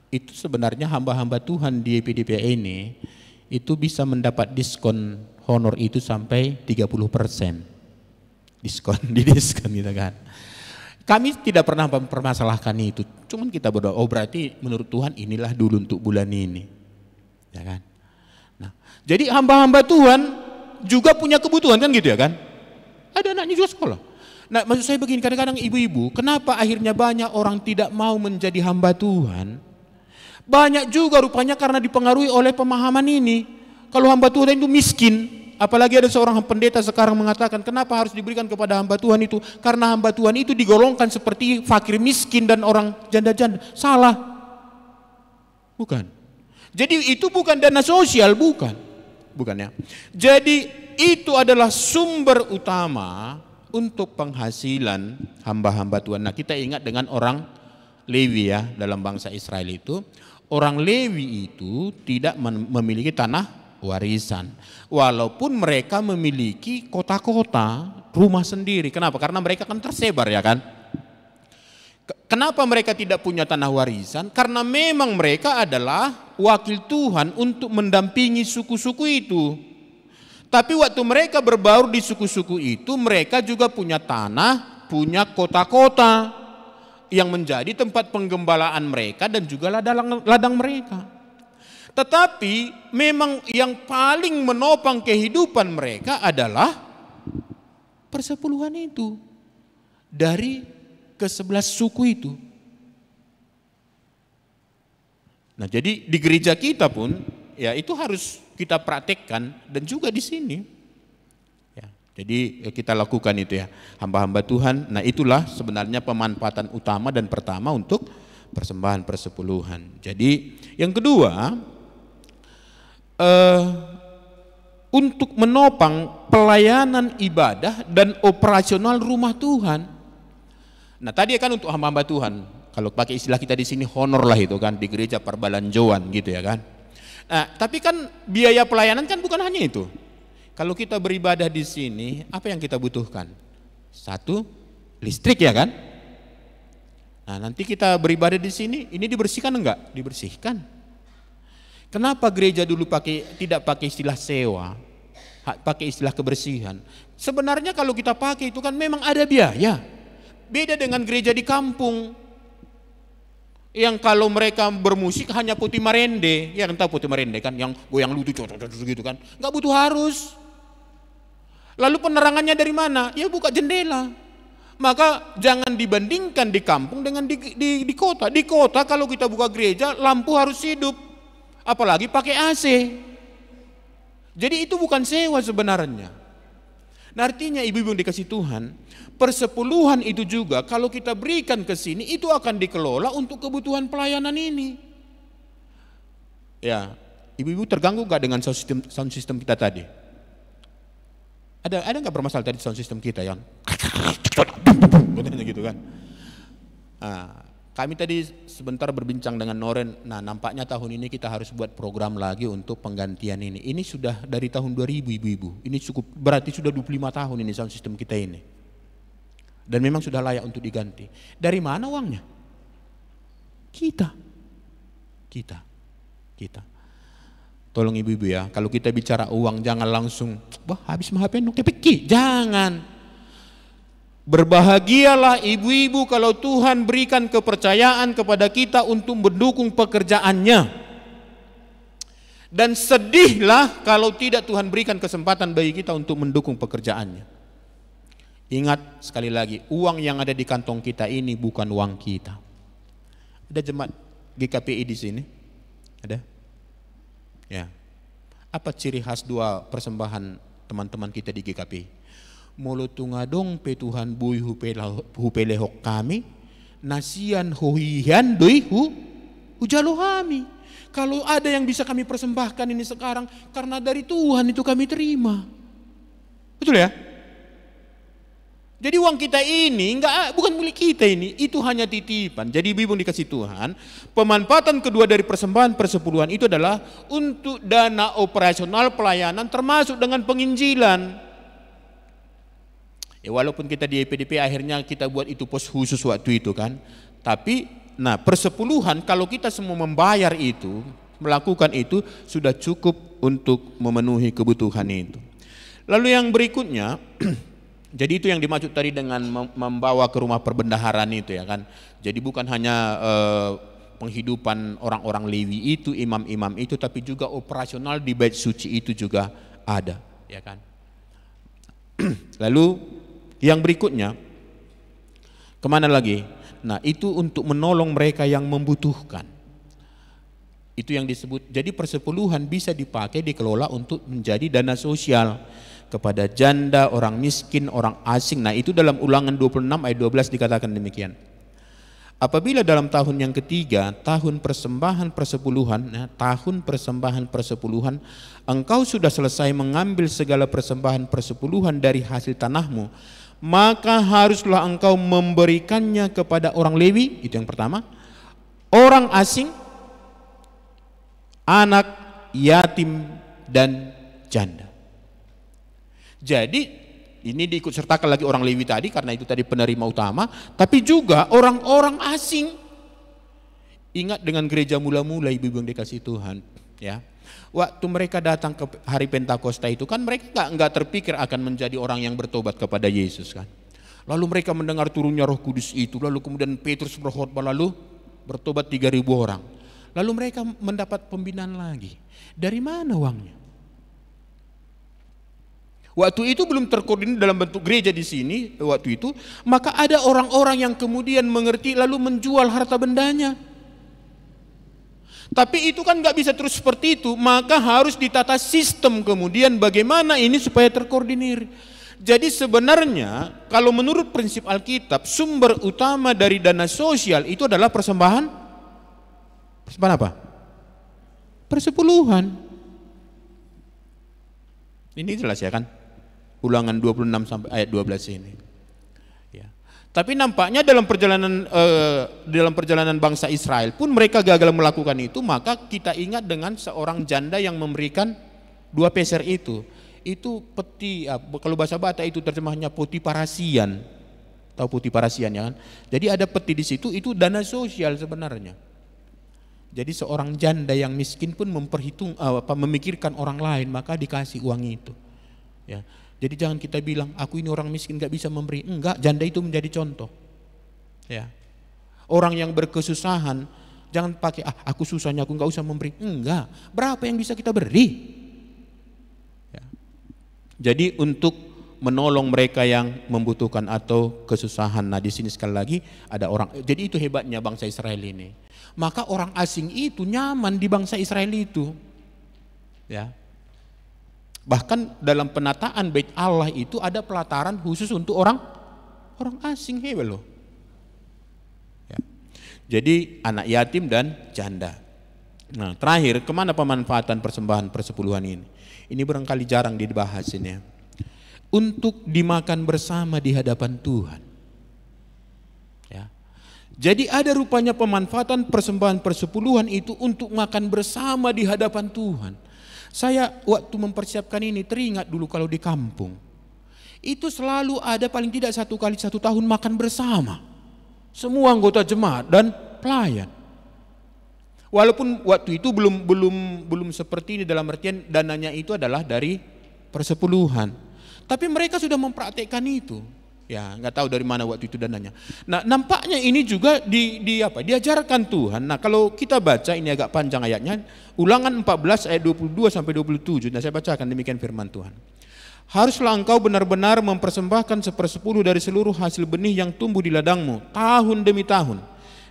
itu sebenarnya hamba-hamba Tuhan di PDPA ini itu bisa mendapat diskon honor itu sampai 30%. Diskon gitu kan. Kami tidak pernah mempermasalahkan itu. Cuman kita berdoa, oh berarti menurut Tuhan inilah dulu untuk bulan ini. Ya kan? Nah, jadi hamba-hamba Tuhan juga punya kebutuhan kan gitu ya kan? Ada anaknya juga sekolah. Nah, maksud saya begini, kadang-kadang ibu-ibu, kenapa akhirnya banyak orang tidak mau menjadi hamba Tuhan? Banyak juga rupanya karena dipengaruhi oleh pemahaman ini. Kalau hamba Tuhan itu miskin, apalagi ada seorang pendeta sekarang mengatakan kenapa harus diberikan kepada hamba Tuhan itu? Karena hamba Tuhan itu digolongkan seperti fakir miskin dan orang janda-janda. Salah. Bukan. Jadi itu bukan dana sosial, bukan ya. Jadi itu adalah sumber utama untuk penghasilan hamba-hamba Tuhan. Nah kita ingat dengan orang Lewi ya, dalam bangsa Israel itu, orang Lewi itu tidak memiliki tanah warisan. Walaupun mereka memiliki kota-kota, rumah sendiri. Kenapa? Karena mereka kan tersebar ya kan. Kenapa mereka tidak punya tanah warisan? Karena memang mereka adalah wakil Tuhan untuk mendampingi suku-suku itu. Tapi waktu mereka berbaur di suku-suku itu, mereka juga punya tanah, punya kota-kota yang menjadi tempat penggembalaan mereka dan juga ladang mereka. Tetapi memang yang paling menopang kehidupan mereka adalah persepuluhan itu dari ke-11 suku itu. Nah, jadi di gereja kita pun ya itu harus kita praktekkan dan juga di sini. Ya, jadi kita lakukan itu ya, hamba-hamba Tuhan. Nah, itulah sebenarnya pemanfaatan utama dan pertama untuk persembahan persepuluhan. Jadi yang kedua, untuk menopang pelayanan ibadah dan operasional rumah Tuhan. Nah tadi kan untuk hamba-hamba Tuhan, kalau pakai istilah kita di sini honor lah itu kan, di gereja perbelanjaan gitu ya kan. Nah tapi kan biaya pelayanan kan bukan hanya itu. Kalau kita beribadah di sini, apa yang kita butuhkan? Satu, listrik ya kan. Nah nanti kita beribadah di sini, ini dibersihkan enggak? Dibersihkan. Kenapa gereja dulu tidak pakai istilah sewa, pakai istilah kebersihan? Sebenarnya kalau kita pakai itu kan memang ada biaya. Beda dengan gereja di kampung. yang kalau mereka bermusik hanya putih marende, ya kan tahu putih marende kan, yang goyang lutut gitu kan, nggak butuh harus. Lalu penerangannya dari mana? Ya buka jendela. Maka jangan dibandingkan di kampung dengan di kota. Di kota kalau kita buka gereja lampu harus hidup, apalagi pakai AC. Jadi itu bukan sewa sebenarnya. Nah, artinya ibu-ibu yang dikasih Tuhan, persepuluhan itu juga kalau kita berikan ke sini itu akan dikelola untuk kebutuhan pelayanan ini. Ya, ibu-ibu terganggu nggak dengan sound system kita tadi? Ada nggak bermasalah tadi sound system kita yang gitu kan? Nah, kami tadi sebentar berbincang dengan Noren. Nah, nampaknya tahun ini kita harus buat program lagi untuk penggantian ini. Ini sudah dari tahun 2000 ibu-ibu. Ini cukup berarti sudah 25 tahun ini sound system kita ini. Dan memang sudah layak untuk diganti. Dari mana uangnya? Kita. Tolong ibu-ibu ya, kalau kita bicara uang jangan langsung, wah habis mah HP pikir. Jangan. Berbahagialah ibu-ibu kalau Tuhan berikan kepercayaan kepada kita untuk mendukung pekerjaannya. Dan sedihlah kalau tidak Tuhan berikan kesempatan bagi kita untuk mendukung pekerjaannya. Ingat sekali lagi, uang yang ada di kantong kita ini bukan uang kita. Ada jemaat GKPI di sini? Ada? Ya. Apa ciri khas dua persembahan teman-teman kita di GKPI? Molo tungadong pe Tuhan bui hupelehok kami, nasian hohihan doi hujalo kami. Kalau ada yang bisa kami persembahkan ini sekarang, karena dari Tuhan itu kami terima. Betul ya? Jadi uang kita ini bukan milik kita ini, itu hanya titipan. Jadi ibu dikasih Tuhan, pemanfaatan kedua dari persembahan persepuluhan itu adalah untuk dana operasional pelayanan termasuk dengan penginjilan. Ya, walaupun kita di EPDP akhirnya kita buat itu pos khusus waktu itu kan, tapi nah persepuluhan kalau kita semua membayar itu, melakukan itu sudah cukup untuk memenuhi kebutuhan itu. Lalu yang berikutnya, jadi itu yang dimaksud tadi dengan membawa ke rumah perbendaharaan itu ya kan. Jadi bukan hanya penghidupan orang-orang Lewi itu, imam-imam itu, tapi juga operasional di bait suci itu juga ada, ya kan. Lalu yang berikutnya, kemana lagi? Nah itu untuk menolong mereka yang membutuhkan. Itu yang disebut, jadi persepuluhan bisa dipakai, dikelola untuk menjadi dana sosial kepada janda, orang miskin, orang asing. Nah itu dalam Ulangan 26 ayat 12 dikatakan demikian. Apabila dalam tahun yang ketiga, tahun persembahan persepuluhan, tahun persembahan persepuluhan, engkau sudah selesai mengambil segala persembahan persepuluhan dari hasil tanahmu, maka haruslah engkau memberikannya kepada orang Lewi, itu yang pertama, orang asing, anak, yatim, dan janda. Jadi ini diikut sertakan lagi orang Lewi tadi karena itu tadi penerima utama, tapi juga orang-orang asing. Ingat dengan gereja mula-mula ibu-ibu yang dikasih Tuhan, ya. Waktu mereka datang ke hari Pentakosta itu kan mereka nggak terpikir akan menjadi orang yang bertobat kepada Yesus kan. Lalu mereka mendengar turunnya Roh Kudus itu, lalu kemudian Petrus berkhotbah, lalu bertobat 3.000 orang. Lalu mereka mendapat pembinaan lagi. Dari mana uangnya? Waktu itu belum terkoordinir dalam bentuk gereja di sini waktu itu, maka ada orang-orang yang kemudian mengerti lalu menjual harta bendanya. Tapi itu kan nggak bisa terus seperti itu, maka harus ditata sistem kemudian bagaimana ini supaya terkoordinir. Jadi sebenarnya kalau menurut prinsip Alkitab sumber utama dari dana sosial itu adalah persembahan apa? Persepuluhan. Ini jelas ya kan? Ulangan 26 sampai ayat 12 ini. Ya. Tapi nampaknya dalam perjalanan bangsa Israel pun mereka gagal melakukan itu, maka kita ingat dengan seorang janda yang memberikan 2 peser itu. Itu peti, kalau bahasa Batak itu terjemahnya poti parasian. Tahu poti parasian ya kan? Jadi ada peti di situ, itu dana sosial sebenarnya. Jadi seorang janda yang miskin pun memikirkan orang lain, maka dikasih uang itu. Ya. Jadi jangan kita bilang aku ini orang miskin gak bisa memberi. Enggak, janda itu menjadi contoh. Ya. Orang yang berkesusahan Jangan pakai aku susahnya aku nggak usah memberi. Enggak. Berapa yang bisa kita beri? Ya. Jadi untuk menolong mereka yang membutuhkan atau kesusahan. Nah di sini sekali lagi ada orang. Jadi itu hebatnya bangsa Israel ini. Maka orang asing itu nyaman di bangsa Israel itu. Ya. Bahkan dalam penataan Bait Allah itu ada pelataran khusus untuk orang asing, hebat loh. Ya. Jadi anak yatim dan janda. Nah terakhir, kemana pemanfaatan persembahan persepuluhan ini? Ini barangkali jarang dibahas ini ya. Untuk dimakan bersama di hadapan Tuhan. Ya. Jadi ada rupanya pemanfaatan persembahan persepuluhan itu untuk makan bersama di hadapan Tuhan. Saya waktu mempersiapkan ini teringat dulu kalau di kampung. Itu selalu ada paling tidak 1 kali 1 tahun makan bersama. Semua anggota jemaat dan pelayan. Walaupun waktu itu belum seperti ini dalam artian dananya itu adalah dari persepuluhan. Tapi mereka sudah mempraktekkan itu. Ya, nggak tahu dari mana waktu itu dananya. Nah, nampaknya ini juga diajarkan Tuhan. Nah, kalau kita baca ini agak panjang ayatnya, Ulangan 14 ayat 22 sampai 27. Nah, saya bacakan demikian firman Tuhan. Haruslah engkau benar-benar mempersembahkan 1/10 dari seluruh hasil benih yang tumbuh di ladangmu tahun demi tahun,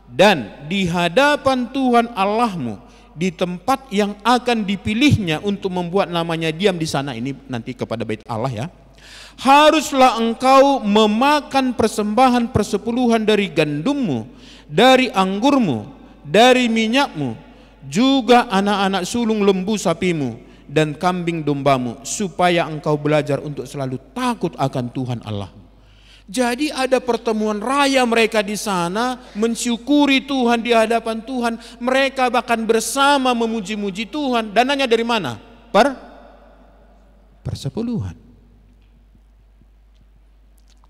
dan di hadapan Tuhan Allahmu di tempat yang akan dipilihnya untuk membuat namanya diam di sana. Ini nanti kepada Bait Allah ya. Haruslah engkau memakan persembahan persepuluhan dari gandummu, dari anggurmu, dari minyakmu, juga anak-anak sulung lembu sapimu dan kambing dombamu, supaya engkau belajar untuk selalu takut akan Tuhan Allah. Jadi ada pertemuan raya mereka di sana, mensyukuri Tuhan di hadapan Tuhan. Mereka bahkan bersama memuji-muji Tuhan. Dananya dari mana? Persepuluhan.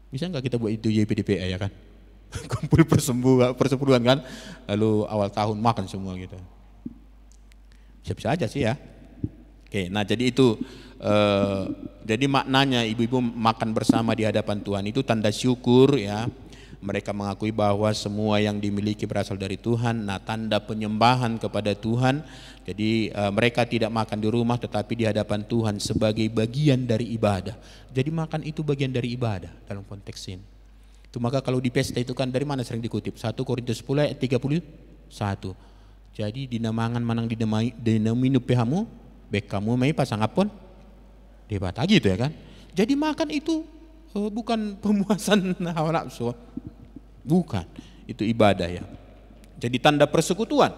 Bisa nggak kita buat itu YPDPA ya kan? Kumpul persepuluhan kan, lalu awal tahun makan semua gitu. Bisa aja sih ya. Oke, nah jadi itu jadi maknanya ibu-ibu makan bersama di hadapan Tuhan itu tanda syukur ya. Mereka mengakui bahwa semua yang dimiliki berasal dari Tuhan. Nah, tanda penyembahan kepada Tuhan. Jadi mereka tidak makan di rumah tetapi di hadapan Tuhan sebagai bagian dari ibadah. Jadi makan itu bagian dari ibadah dalam konteks ini. Itu maka kalau di pesta itu kan dari mana sering dikutip? 1 Korintus 10 ayat 31. Jadi dinamangan manang dinaminu pehamu bekamu mai pasang apun debat gitu ya kan. Jadi makan itu bukan pemuasan hawa nafsu. Bukan, itu ibadah ya. Jadi tanda persekutuan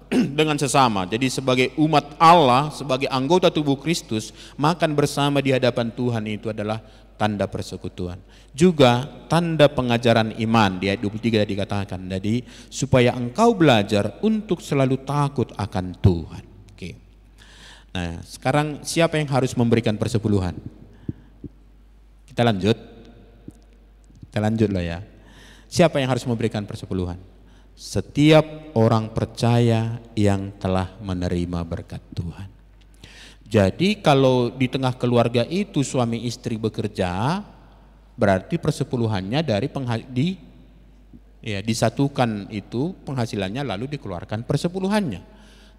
dengan sesama. Jadi sebagai umat Allah, sebagai anggota tubuh Kristus, makan bersama di hadapan Tuhan itu adalah tanda persekutuan. Juga tanda pengajaran iman, di ayat 23 dikatakan, jadi supaya engkau belajar untuk selalu takut akan Tuhan. Oke. Nah, sekarang siapa yang harus memberikan persepuluhan? Kita lanjut lah ya. Siapa yang harus memberikan persepuluhan? Setiap orang percaya yang telah menerima berkat Tuhan. Jadi kalau di tengah keluarga itu suami istri bekerja, berarti persepuluhannya dari disatukan itu penghasilannya lalu dikeluarkan persepuluhannya.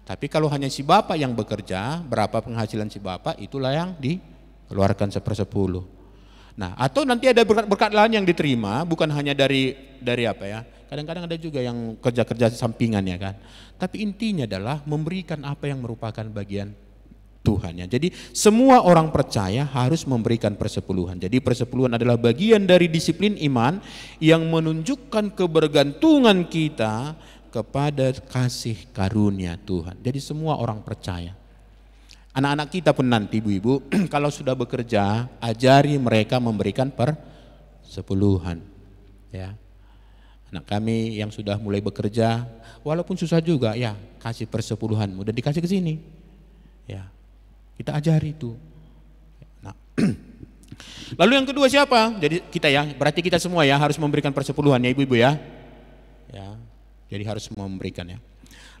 Tapi kalau hanya si bapak yang bekerja, berapa penghasilan si bapak itulah yang dikeluarkan 1/10. Nah, atau nanti ada berkat lain yang diterima, bukan hanya dari apa ya. Kadang-kadang ada juga yang kerja-kerja sampingan ya kan. Tapi intinya adalah memberikan apa yang merupakan bagian Tuhan ya. Jadi semua orang percaya harus memberikan persepuluhan. Jadi persepuluhan adalah bagian dari disiplin iman yang menunjukkan kebergantungan kita kepada kasih karunia Tuhan. Jadi semua orang percaya. Anak-anak kita pun nanti ibu-ibu kalau sudah bekerja, ajari mereka memberikan persepuluhan ya. Anak kami yang sudah mulai bekerja, walaupun susah juga ya, kasih persepuluhanmu dan dikasih ke sini ya, kita ajari itu. Nah, lalu yang kedua siapa? Jadi kita ya, berarti kita semua ya harus memberikan persepuluhan ya ibu-ibu ya. Ya, jadi harus memberikan ya.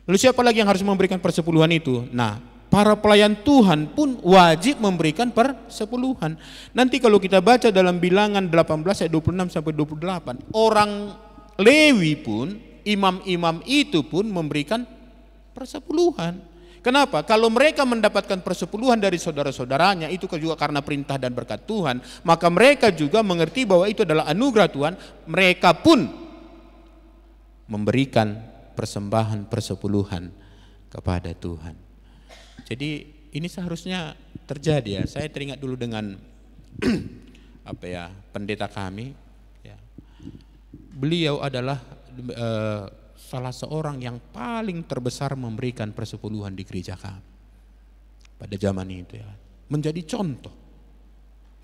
Lalu siapa lagi yang harus memberikan persepuluhan itu? Nah, para pelayan Tuhan pun wajib memberikan persepuluhan. Nanti kalau kita baca dalam Bilangan 18 ayat 26 sampai 28, orang Lewi pun imam-imam itu pun memberikan persepuluhan. Kenapa? Kalau mereka mendapatkan persepuluhan dari saudara-saudaranya, itu juga karena perintah dan berkat Tuhan, maka mereka juga mengerti bahwa itu adalah anugerah Tuhan, mereka pun memberikan persembahan persepuluhan kepada Tuhan. Jadi ini seharusnya terjadi ya. Saya teringat dulu dengan pendeta kami ya. Beliau adalah salah seorang yang paling terbesar memberikan persepuluhan di gereja kami pada zaman itu ya, menjadi contoh.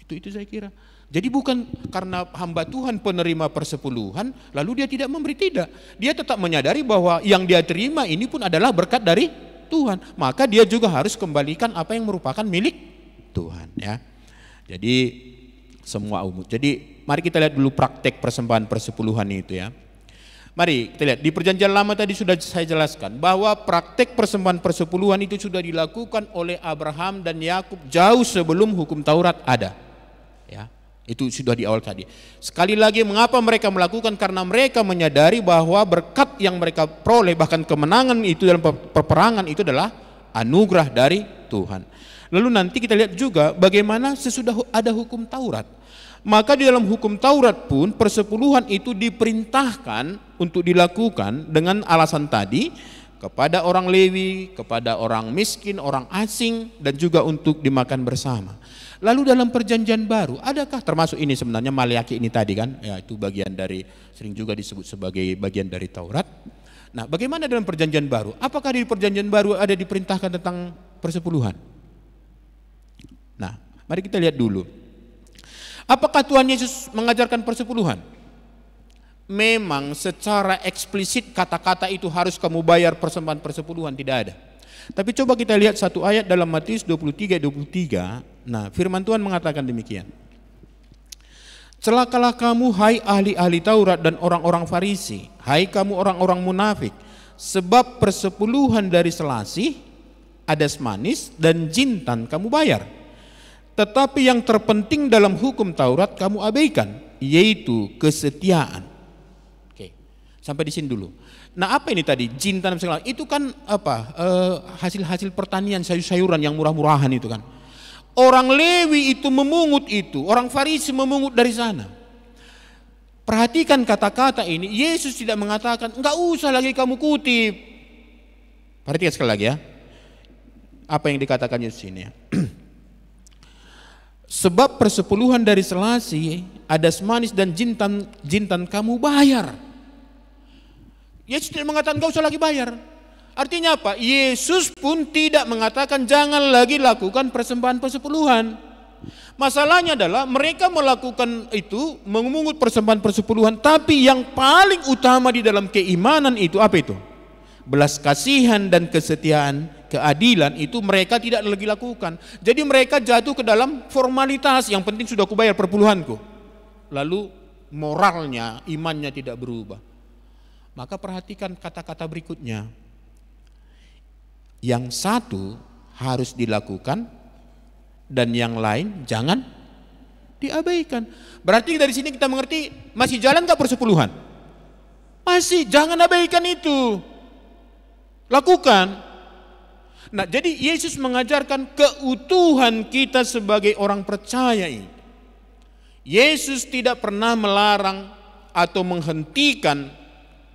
Itu saya kira. Jadi bukan karena hamba Tuhan penerima persepuluhan lalu dia tidak memberi, tidak. Dia tetap menyadari bahwa yang dia terima ini pun adalah berkat dari Tuhan. Maka dia juga harus kembalikan apa yang merupakan milik Tuhan ya. Jadi semua umum. Jadi mari kita lihat dulu praktek persembahan persepuluhan itu ya. Mari kita lihat di perjanjian lama tadi sudah saya jelaskan bahwa praktek persembahan persepuluhan itu sudah dilakukan oleh Abraham dan Yakub jauh sebelum hukum Taurat ada. Ya, itu sudah di awal tadi. Sekali lagi mengapa mereka melakukan? Karena mereka menyadari bahwa berkat yang mereka peroleh, bahkan kemenangan itu dalam peperangan itu adalah anugerah dari Tuhan. Lalu nanti kita lihat juga bagaimana sesudah ada hukum Taurat. Maka di dalam hukum Taurat pun persepuluhan itu diperintahkan untuk dilakukan dengan alasan tadi, kepada orang Lewi, kepada orang miskin, orang asing, dan juga untuk dimakan bersama. Lalu dalam perjanjian baru, adakah termasuk ini sebenarnya Maleakhi ini tadi kan, ya itu bagian dari, sering juga disebut sebagai bagian dari Taurat. Nah bagaimana dalam perjanjian baru? Apakah di perjanjian baru ada diperintahkan tentang persepuluhan? Nah mari kita lihat dulu. Apakah Tuhan Yesus mengajarkan persepuluhan? Memang secara eksplisit kata-kata itu harus kamu bayar persembahan persepuluhan, tidak ada. Tapi coba kita lihat satu ayat dalam Matius 23:23. Nah, firman Tuhan mengatakan demikian. Celakalah kamu hai ahli-ahli Taurat dan orang-orang Farisi, hai kamu orang-orang munafik, sebab persepuluhan dari selasih, adas manis dan jintan kamu bayar. Tetapi yang terpenting dalam hukum Taurat kamu abaikan, yaitu kesetiaan. Oke, sampai di sini dulu. Nah apa ini tadi jintan segala? Itu kan apa? Hasil-hasil pertanian sayur-sayuran yang murah-murahan itu kan. Orang Lewi itu memungut itu, orang Farisi memungut dari sana. Perhatikan kata-kata ini. Yesus tidak mengatakan enggak usah lagi kamu kutip. Perhatikan sekali lagi ya. Apa yang dikatakan Yesus ini ya. Sebab persepuluhan dari selasih, adas manis dan jintan kamu bayar. Yesus tidak mengatakan enggak usah lagi bayar. Artinya apa? Yesus pun tidak mengatakan jangan lagi lakukan persembahan persepuluhan. Masalahnya adalah mereka melakukan itu, memungut persembahan persepuluhan, tapi yang paling utama di dalam keimanan itu apa itu? Belas kasihan dan kesetiaan, keadilan itu mereka tidak lagi lakukan. Jadi mereka jatuh ke dalam formalitas, yang penting sudah kubayar perpuluhanku. Lalu moralnya, imannya tidak berubah. Maka perhatikan kata-kata berikutnya. Yang satu harus dilakukan dan yang lain jangan diabaikan. Berarti dari sini kita mengerti masih jalan gak persepuluhan? Masih, jangan abaikan itu. Lakukan. Nah, jadi Yesus mengajarkan keutuhan kita sebagai orang percaya ini. Yesus tidak pernah melarang atau menghentikan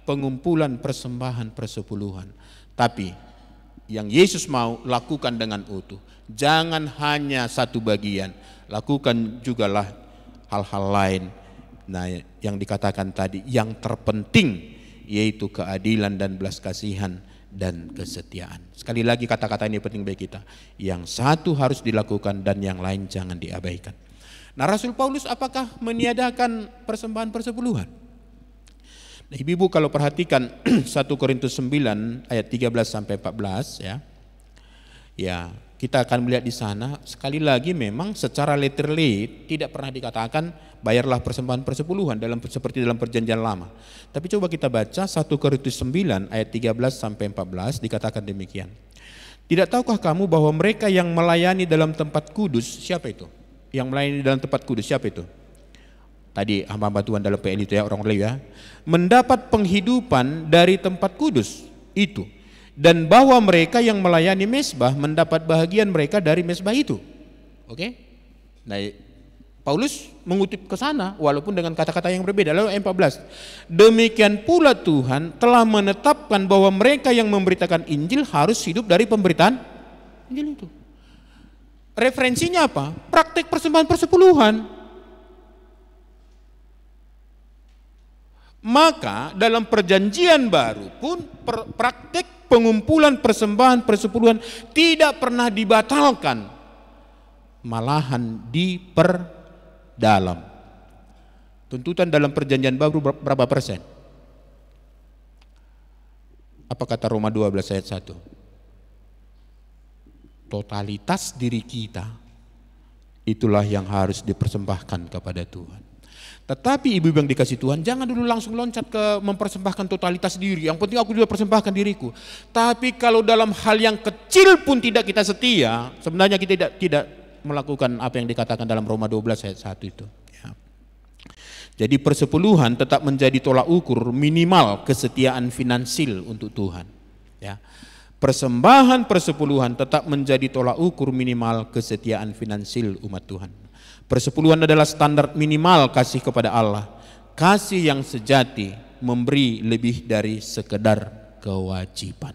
pengumpulan persembahan persepuluhan. Tapi yang Yesus mau lakukan dengan utuh. Jangan hanya satu bagian, lakukan jugalah hal-hal lain. Nah, yang dikatakan tadi yang terpenting yaitu keadilan dan belas kasihan dan kesetiaan. Sekali lagi kata-kata ini penting bagi kita. Yang satu harus dilakukan dan yang lain jangan diabaikan. Nah, Rasul Paulus apakah meniadakan persembahan persepuluhan? Nah, ibu-ibu kalau perhatikan 1 Korintus 9 ayat 13 sampai 14 ya. Ya, kita akan melihat di sana sekali lagi memang secara literally tidak pernah dikatakan bayarlah persembahan persepuluhan seperti dalam perjanjian lama. Tapi coba kita baca 1 Korintus 9 ayat 13 sampai 14 dikatakan demikian. Tidak tahukah kamu bahwa mereka yang melayani dalam tempat kudus, siapa itu? Yang melayani dalam tempat kudus siapa itu? tadi hamba-hamba Tuhan dalam PL itu ya, orang Lewi ya, mendapat penghidupan dari tempat kudus itu, dan bahwa mereka yang melayani mezbah mendapat bahagian mereka dari mezbah itu. Oke? Nah, Paulus mengutip ke sana walaupun dengan kata-kata yang berbeda. Lalu ayat 14, demikian pula Tuhan telah menetapkan bahwa mereka yang memberitakan Injil harus hidup dari pemberitaan Injil itu. Referensinya apa? Praktek persembahan persepuluhan. Maka dalam perjanjian baru pun praktek pengumpulan persembahan persepuluhan tidak pernah dibatalkan, malahan diperdalam. Tuntutan dalam perjanjian baru berapa persen? Apa kata Roma 12 ayat 1? Totalitas diri kita itulah yang harus dipersembahkan kepada Tuhan. Tetapi ibu-ibu yang dikasih Tuhan, jangan dulu langsung loncat ke mempersembahkan totalitas diri. Yang penting aku juga persembahkan diriku. Tapi kalau dalam hal yang kecil pun tidak kita setia, sebenarnya kita tidak melakukan apa yang dikatakan dalam Roma 12 ayat 1 itu. Ya. Jadi persepuluhan tetap menjadi tolak ukur minimal kesetiaan finansil untuk Tuhan. Ya. Persembahan persepuluhan tetap menjadi tolak ukur minimal kesetiaan finansil umat Tuhan. Persepuluhan adalah standar minimal kasih kepada Allah. Kasih yang sejati memberi lebih dari sekedar kewajiban.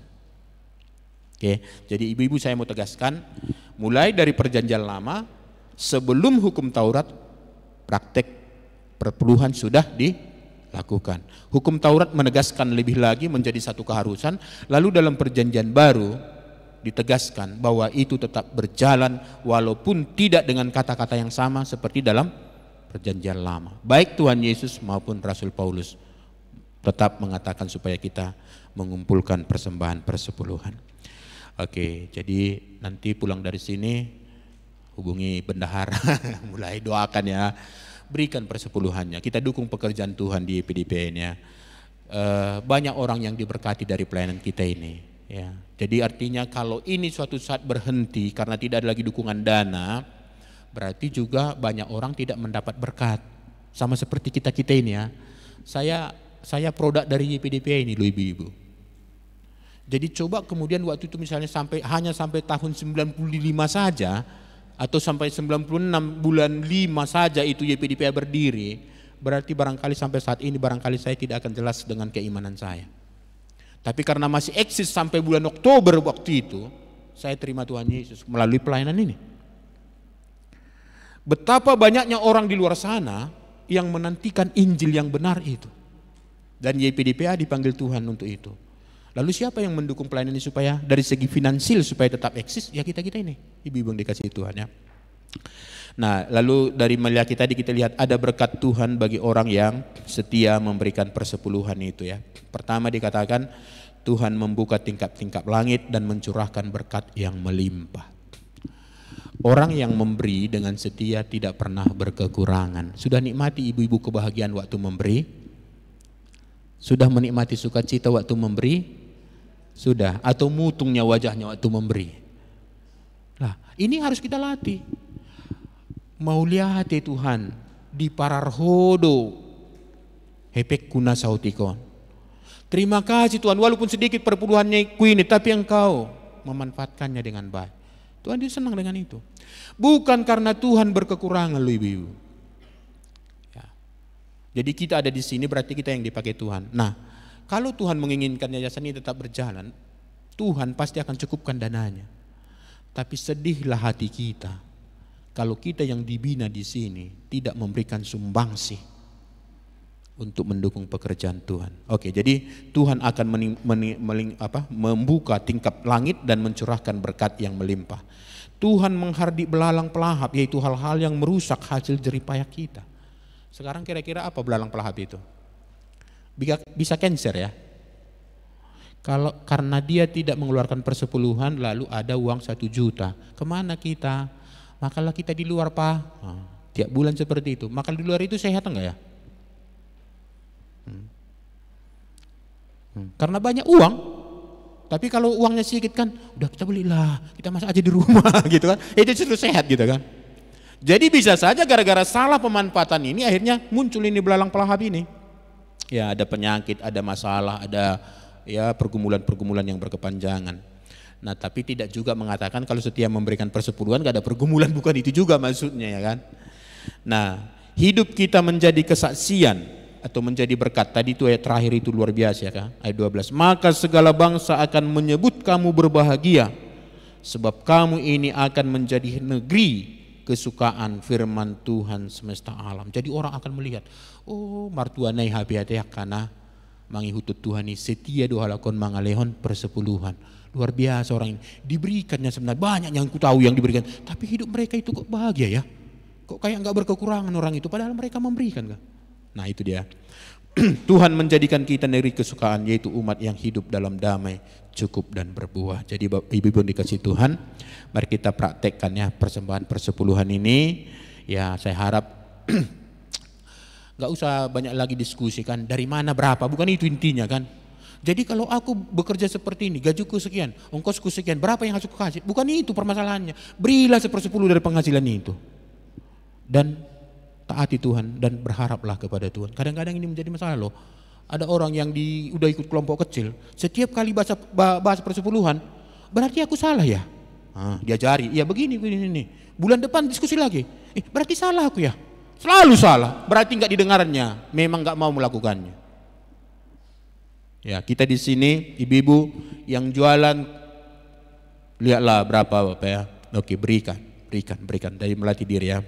Oke, jadi ibu-ibu saya mau tegaskan, mulai dari perjanjian lama sebelum hukum Taurat, praktek persepuluhan sudah dilakukan. Hukum Taurat menegaskan lebih lagi menjadi satu keharusan, lalu dalam perjanjian baru ditegaskan bahwa itu tetap berjalan walaupun tidak dengan kata-kata yang sama seperti dalam perjanjian lama. Baik Tuhan Yesus maupun Rasul Paulus tetap mengatakan supaya kita mengumpulkan persembahan persepuluhan. Oke, jadi nanti pulang dari sini hubungi bendahara, mulai doakan ya, berikan persepuluhannya. Kita dukung pekerjaan Tuhan di PDPN ya. Banyak orang yang diberkati dari pelayanan kita ini. Ya, jadi artinya kalau ini suatu saat berhenti karena tidak ada lagi dukungan dana, berarti juga banyak orang tidak mendapat berkat. Sama seperti kita ini ya. Saya produk dari YPDP ini loh ibu-ibu. Jadi coba kemudian waktu itu misalnya hanya sampai tahun 95 saja atau sampai 96 bulan 5 saja itu YPDP berdiri, berarti barangkali sampai saat ini barangkali saya tidak akan jelas dengan keimanan saya. Tapi karena masih eksis sampai bulan Oktober waktu itu, saya terima Tuhan Yesus melalui pelayanan ini. Betapa banyaknya orang di luar sana yang menantikan Injil yang benar itu. Dan YPDPA dipanggil Tuhan untuk itu. Lalu siapa yang mendukung pelayanan ini supaya dari segi finansil supaya tetap eksis? Ya kita-kita ini, ibu-ibu yang dikasih Tuhan ya. Nah, lalu dari Maliaki tadi kita lihat ada berkat Tuhan bagi orang yang setia memberikan persepuluhan itu ya. Pertama dikatakan Tuhan membuka tingkap-tingkap langit dan mencurahkan berkat yang melimpah. Orang yang memberi dengan setia tidak pernah berkekurangan. Sudah nikmati ibu-ibu kebahagiaan waktu memberi? Sudah menikmati sukacita waktu memberi? Sudah, atau mutungnya wajahnya waktu memberi? Nah, ini harus kita latih. Mau lihat Tuhan di pararhodo hepek kuna sautikon. Terima kasih Tuhan walaupun sedikit perpuluhannya ini tapi engkau memanfaatkannya dengan baik. Tuhan dia senang dengan itu. Bukan karena Tuhan berkekurangan loh ibu. Ya. Jadi kita ada di sini berarti kita yang dipakai Tuhan. Nah, kalau Tuhan menginginkan yayasan ini tetap berjalan, Tuhan pasti akan cukupkan dananya. Tapi sedihlah hati kita kalau kita yang dibina di sini tidak memberikan sumbangsih untuk mendukung pekerjaan Tuhan. Oke, jadi Tuhan akan membuka tingkap langit dan mencurahkan berkat yang melimpah. Tuhan menghardik belalang pelahap, yaitu hal-hal yang merusak hasil jeripayah kita. Sekarang kira-kira apa belalang pelahap itu? Bisa cancer ya. Kalau karena dia tidak mengeluarkan persepuluhan lalu ada uang 1 juta, kemana kita? Makalah kita di luar Pak, tiap bulan seperti itu. Makan di luar itu sehat enggak ya? Karena banyak uang, tapi kalau uangnya sedikit kan, udah kita belilah, kita masak aja di rumah gitu kan, itu justru sehat gitu kan. Jadi bisa saja gara-gara salah pemanfaatan ini akhirnya muncul ini belalang pelahap ini. Ya, ada penyakit, ada masalah, ada ya pergumulan-pergumulan yang berkepanjangan. Nah, tapi tidak juga mengatakan kalau setia memberikan persepuluhan gak ada pergumulan, bukan itu juga maksudnya ya kan. Nah, hidup kita menjadi kesaksian atau menjadi berkat. Tadi itu ayat terakhir itu luar biasa kan, ayat 12. Maka segala bangsa akan menyebut kamu berbahagia, sebab kamu ini akan menjadi negeri kesukaan firman Tuhan semesta alam. Jadi orang akan melihat, oh martuanai hati-hati karena mangihutut Tuhan ini setia doa lakon mangalehon persepuluhan. Luar biasa orang ini, diberikannya sebenarnya banyak yang ku tahu yang diberikan, tapi hidup mereka itu kok bahagia ya, kok kayak nggak berkekurangan orang itu, padahal mereka memberikan kan. Nah itu dia. Tuhan menjadikan kita negeri kesukaan, yaitu umat yang hidup dalam damai, cukup dan berbuah. Jadi ibu-ibu dikasih Tuhan, mari kita praktekkan ya persembahan persepuluhan ini. Ya saya harap nggak usah banyak lagi diskusikan dari mana berapa, bukan itu intinya kan. Jadi kalau aku bekerja seperti ini, gajiku sekian, ongkosku sekian, berapa yang harus aku kasih? Bukan itu permasalahannya. Berilah 1/10 dari penghasilan itu. Dan taati Tuhan dan berharaplah kepada Tuhan. Kadang-kadang ini menjadi masalah loh. Ada orang yang udah ikut kelompok kecil, setiap kali bahas persepuluhan, berarti aku salah ya? Diajari, ya begini. Bulan depan diskusi lagi, berarti salah aku ya? Selalu salah, berarti nggak didengarnya, memang nggak mau melakukannya. Ya kita di sini, ibu-ibu yang jualan, lihatlah berapa Bapak ya, oke berikan dari melatih diri ya.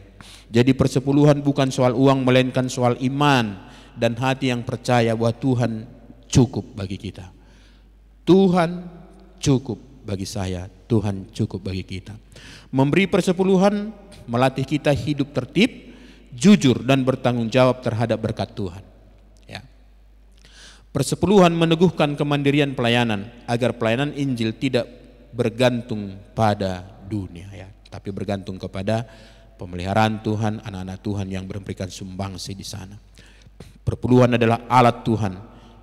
Jadi persepuluhan bukan soal uang, melainkan soal iman dan hati yang percaya bahwa Tuhan cukup bagi kita. Tuhan cukup bagi saya, Tuhan cukup bagi kita. Memberi persepuluhan melatih kita hidup tertib, jujur dan bertanggung jawab terhadap berkat Tuhan. Ya. Persepuluhan meneguhkan kemandirian pelayanan agar pelayanan Injil tidak bergantung pada dunia ya, tapi bergantung kepada pemeliharaan Tuhan, anak-anak Tuhan yang memberikan sumbangsi di sana. Perpuluhan adalah alat Tuhan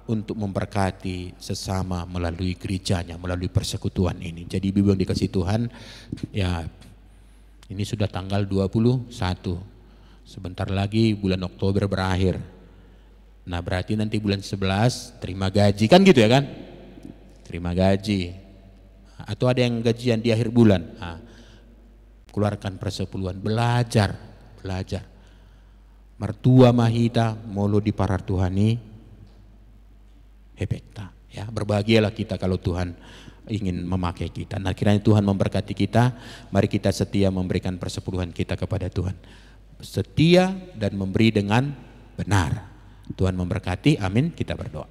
untuk memberkati sesama melalui gerejanya, melalui persekutuan ini. Jadi ibu yang dikasih Tuhan, ya ini sudah tanggal 21. Sebentar lagi bulan Oktober berakhir. Nah berarti nanti bulan 11 terima gaji kan gitu ya kan? Terima gaji. Atau ada yang gajian di akhir bulan. Keluarkan persepuluhan, belajar. Mertua mahita molo di parar Tuhani hepekta ya, berbahagialah kita kalau Tuhan ingin memakai kita. Nah kiranya Tuhan memberkati kita, mari kita setia memberikan persepuluhan kita kepada Tuhan, setia dan memberi dengan benar. Tuhan memberkati, amin. Kita berdoa.